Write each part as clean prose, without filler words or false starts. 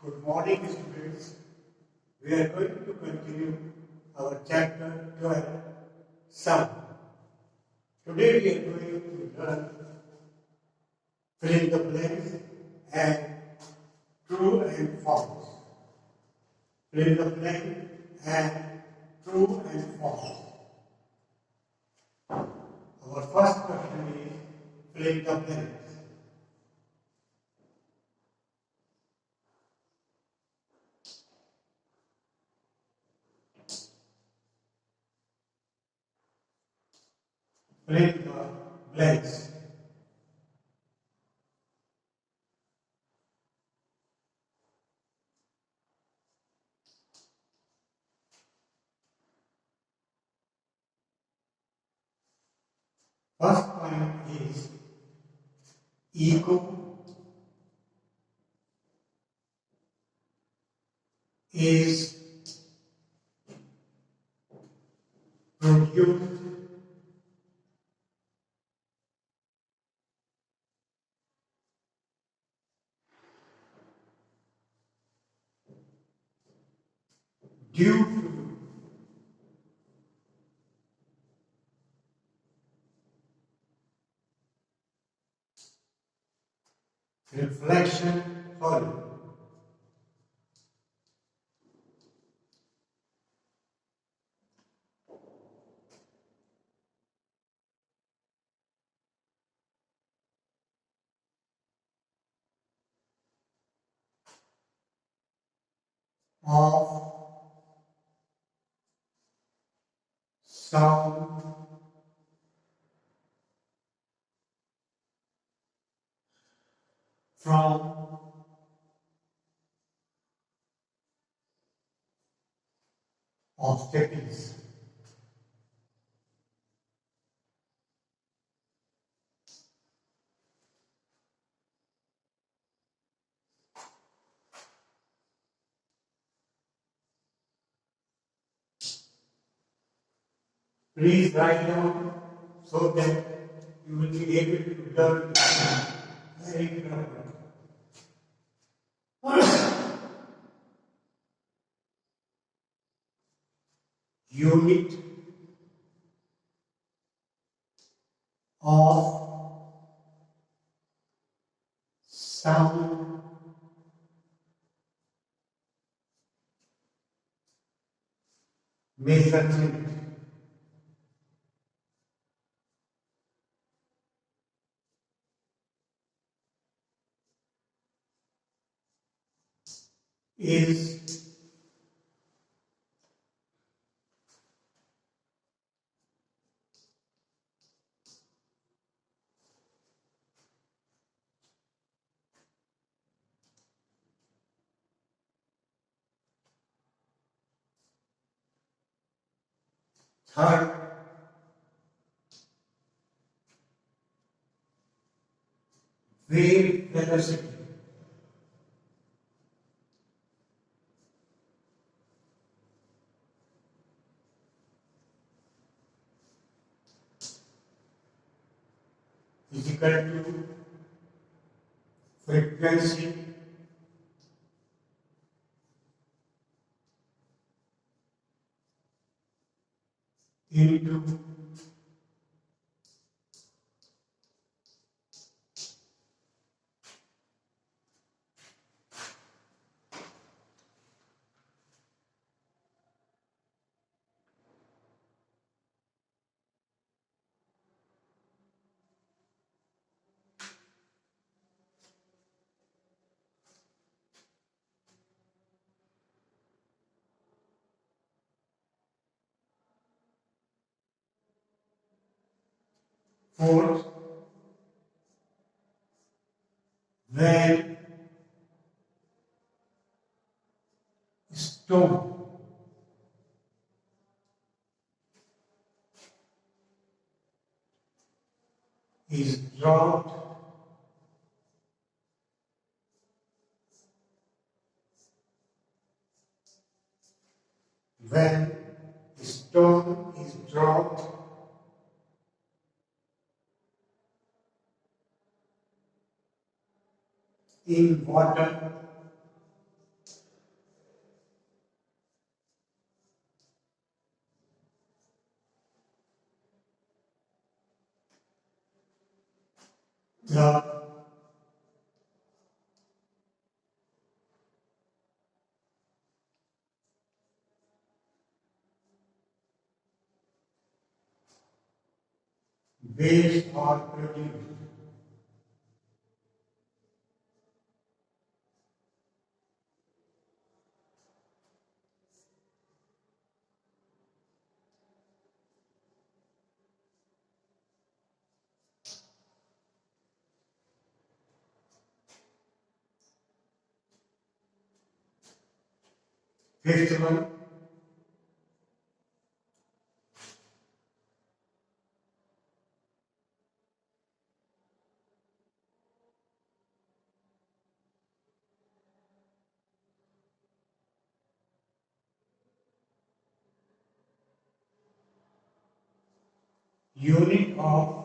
Good morning, students. We are going to continue our chapter 12, Sum. Today we are going to learn fill in the blanks and true and false. Fill in the blank and true and false. Our first question is fill in the blanks. Fill in the blanks. First point is ego is produced due to reflection following. Of sound from obstacles. Please write down so that you will be able to learn very properly. Unit of sound measurement is third wave velocity. Is equal to frequency into fourth when stone is dropped when stone is dropped in water the waves are produced. Fifth one, unit of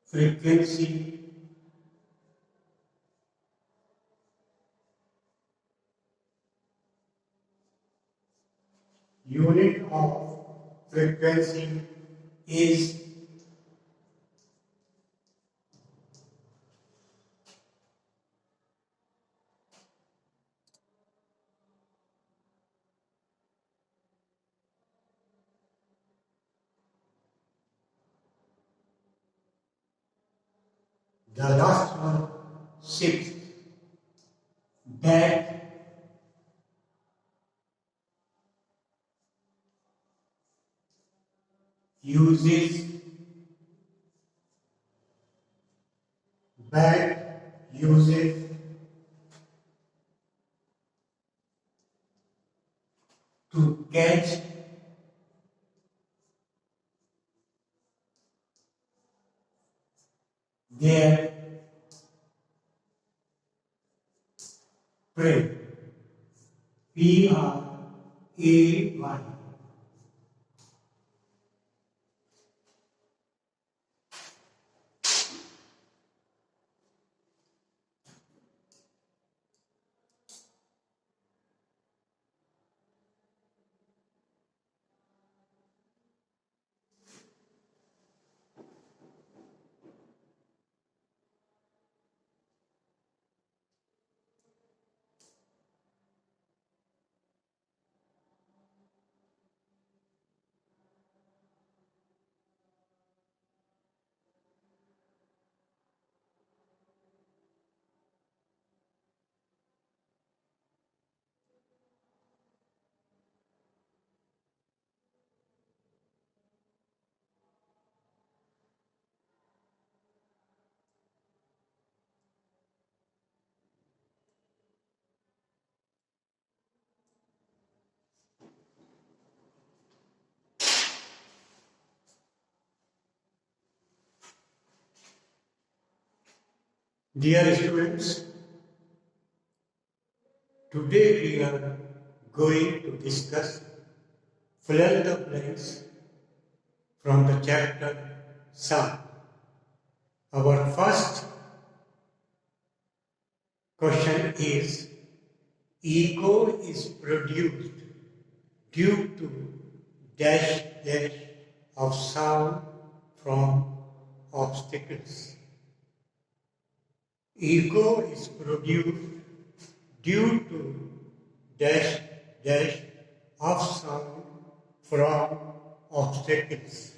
frequency unit of frequency is the last one, sixth, that uses uses to catch their prey. P-R-A-Y. Dear students, today we are going to discuss fill the blanks from the chapter Sound. Our first question is, ego is produced due to dash dash of sound from obstacles. Ego is produced due to dash dash of sound from obstacles.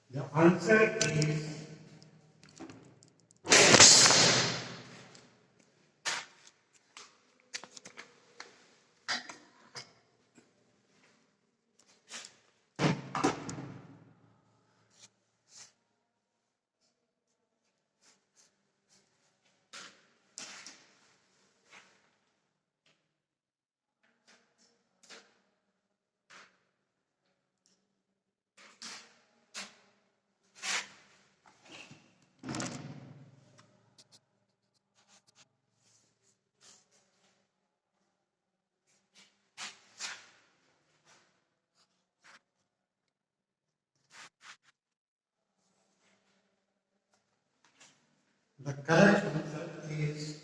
The answer is the correct answer is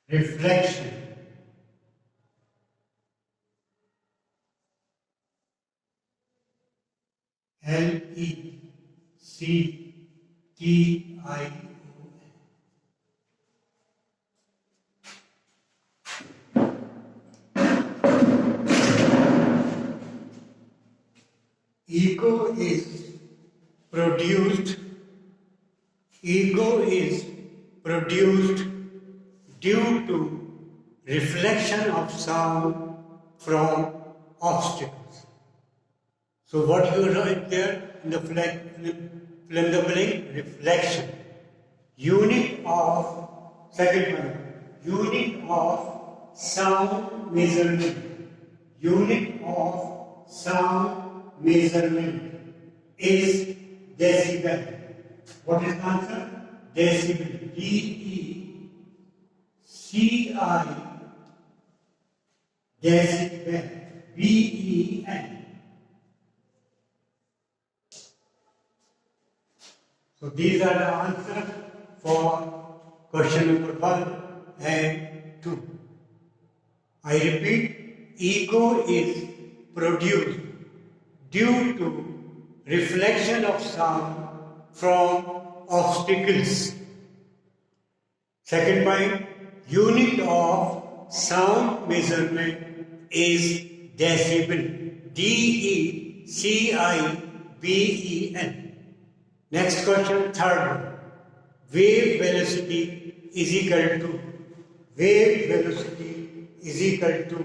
reflection. Lection. Ego is produced due to reflection of sound from obstacles. So what you write there in the fill in the blank, reflection. Unit of, second one, unit of sound measurement. Unit of sound measurement is decibel. What is the answer? Decibel. D-E-C-I, decibel. B-E-N. So these are the answers for question number 1 and 2. I repeat, ego is produced due to reflection of sound from obstacles. Second point, unit of sound measurement is decibel. D-E-C-I-B-E-N. Next question, third one. Wave velocity is equal to. Wave velocity is equal to.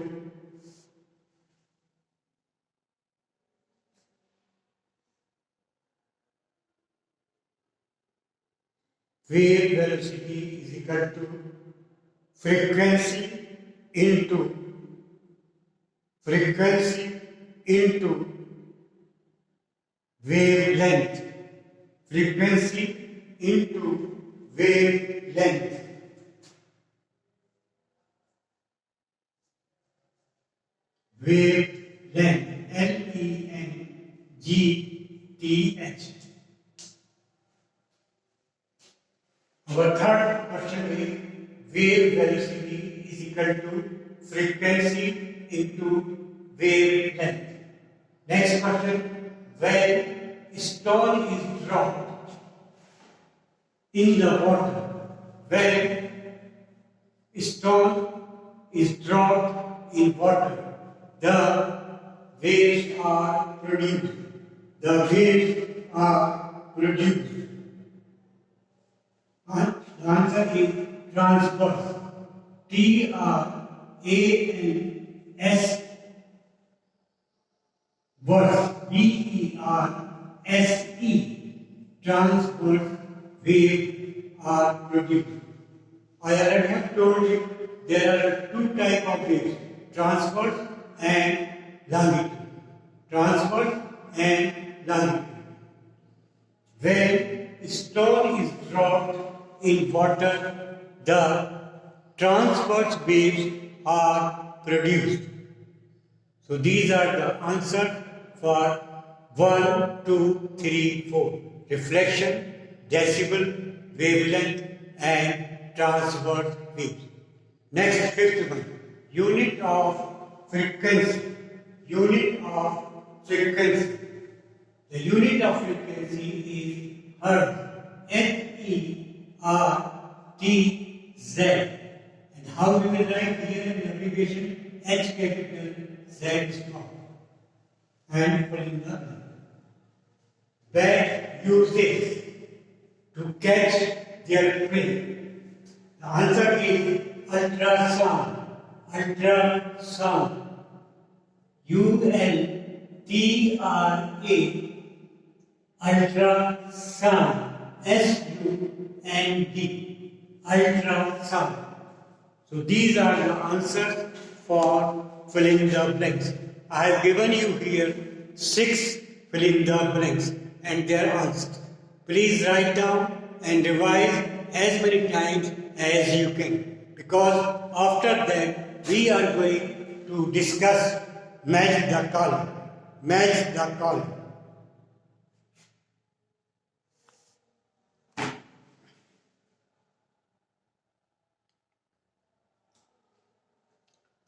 Wave velocity is equal to frequency into wavelength. Frequency into wavelength. Wavelength. Length. Our third question is wave velocity is equal to frequency into wavelength. Next question, when stone is dropped in the water, when stone is dropped in water, the waves are produced. The waves are produced. The answer is transverse. T-R-A-N-S verse. V-E-R-S-E. Transverse waves are produced. I already have told you there are two types of waves, transverse and longitudinal. Transverse and longitudinal. When stone is dropped in water, the transverse waves are produced. So these are the answers for 1, 2, 3, 4. Reflection, decibel, wavelength and transverse waves. Next, fifth one. Unit of frequency. Unit of frequency. The unit of frequency is hertz. H-E-R-T-Z. And how we will write here in abbreviation? H capital, Z small. And filling the blank. Bat uses to catch their prey. The answer is ultrasound. Ultrasound. U-L-T-R-A. Ultrasound. S-U-N-D. Ultrasound. So these are the answers for filling the blanks. I have given you here 6 fill in the blanks and their answers. Please write down and revise as many times as you can, because after that we are going to discuss match the column. Match the column.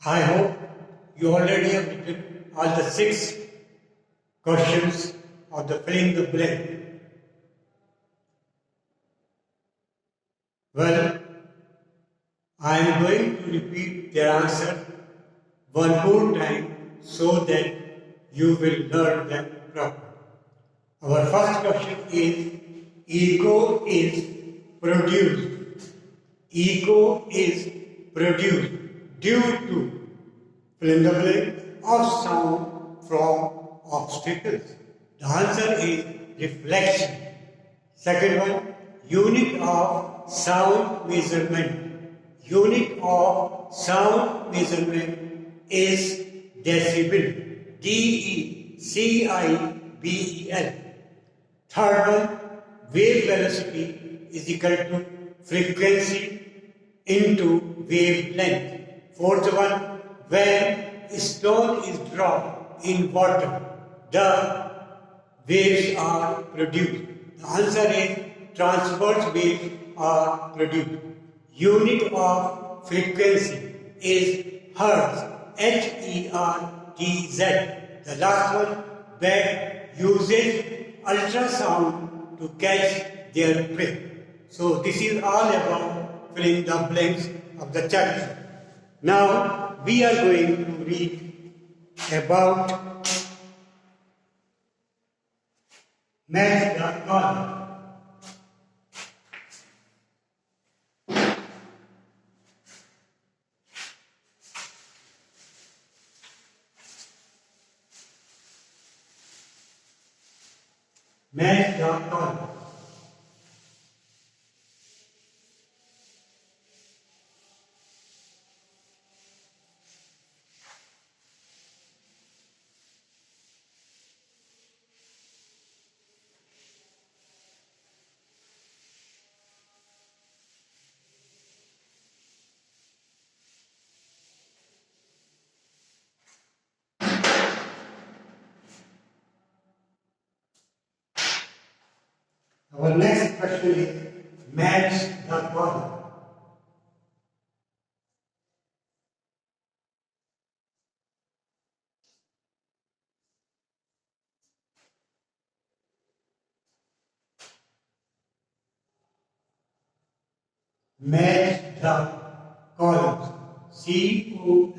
I hope you already have written all the 6 questions of the fill in the blank? Well, I am going to repeat their answer one more time so that you will learn them properly. Our first question is ego is produced. Ego is produced due to fill in the blank of sound from obstacles. The answer is reflection. Second one, unit of sound measurement. Unit of sound measurement is decibel. D-E-C-I-B-E-L. Third one, wave velocity is equal to frequency into wavelength. Fourth one, when a stone is dropped in water, the waves are produced. The answer is transverse waves are produced. Unit of frequency is hertz, H-E-R-T-Z. The last one, bat uses ultrasound to catch their prey. So this is all about filling the blanks of the chapter. Now we are going to read about match the column. Match the column. Our next question is match the column. Match the columns. C-O-L-U-M-N-S.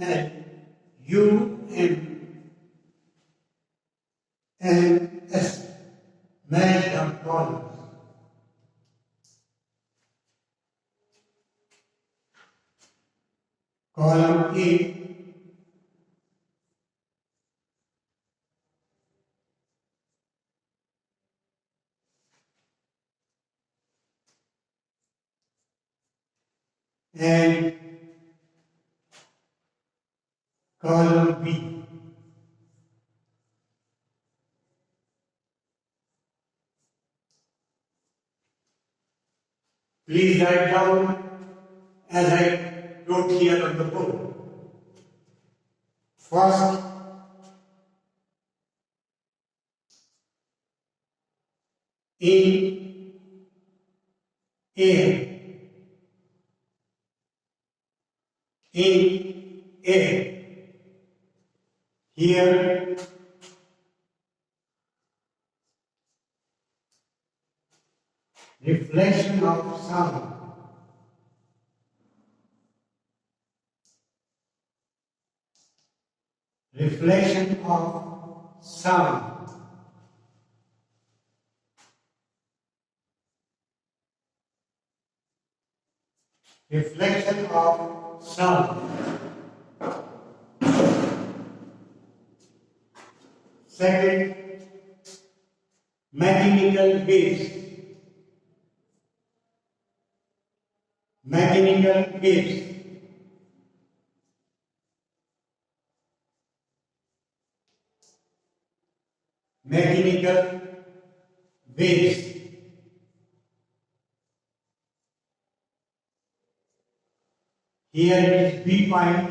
Match the columns. Column A, and column B. Please write down as I wrote here on the board. First, in air. In air. Here, reflection of sound. Reflection of sound. Reflection of sound. Second, mechanical waves. Mechanical waves. Mechanical waves. Here is B point,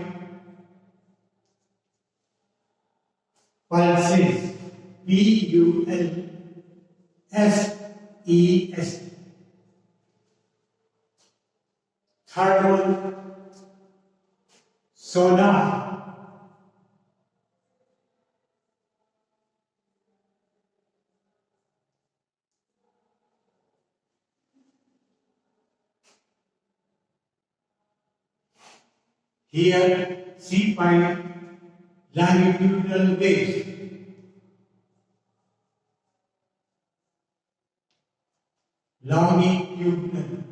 pulses, P-U-L-S-E-S. Third one, sonar. Here, C point longitudinal waves. Longitudinal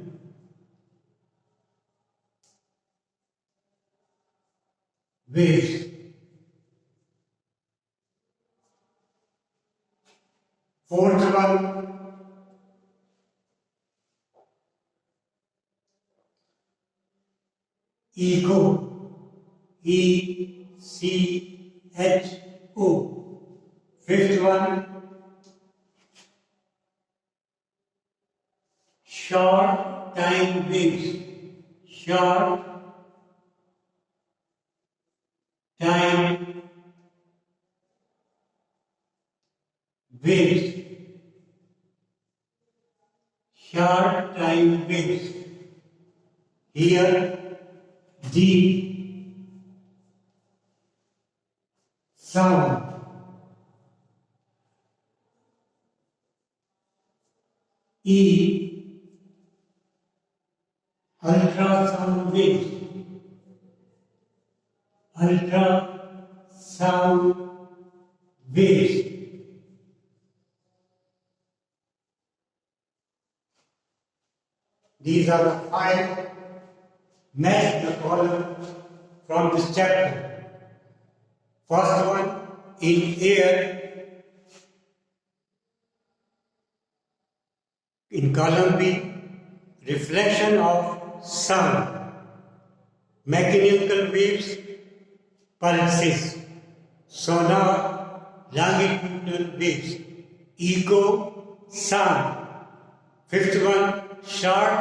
waves. Fourth one, echo. ECHO. Fifth one, short time waves. Short time waves. Short time waves. Here, deep sound. E, ultrasound waves. Ultrasound waves. These are the 5 match the column from this chapter. First one, in air. In column B, reflection of sound. Mechanical waves, pulses. Sonar, longitudinal waves. Echo, sound. Fifth one, short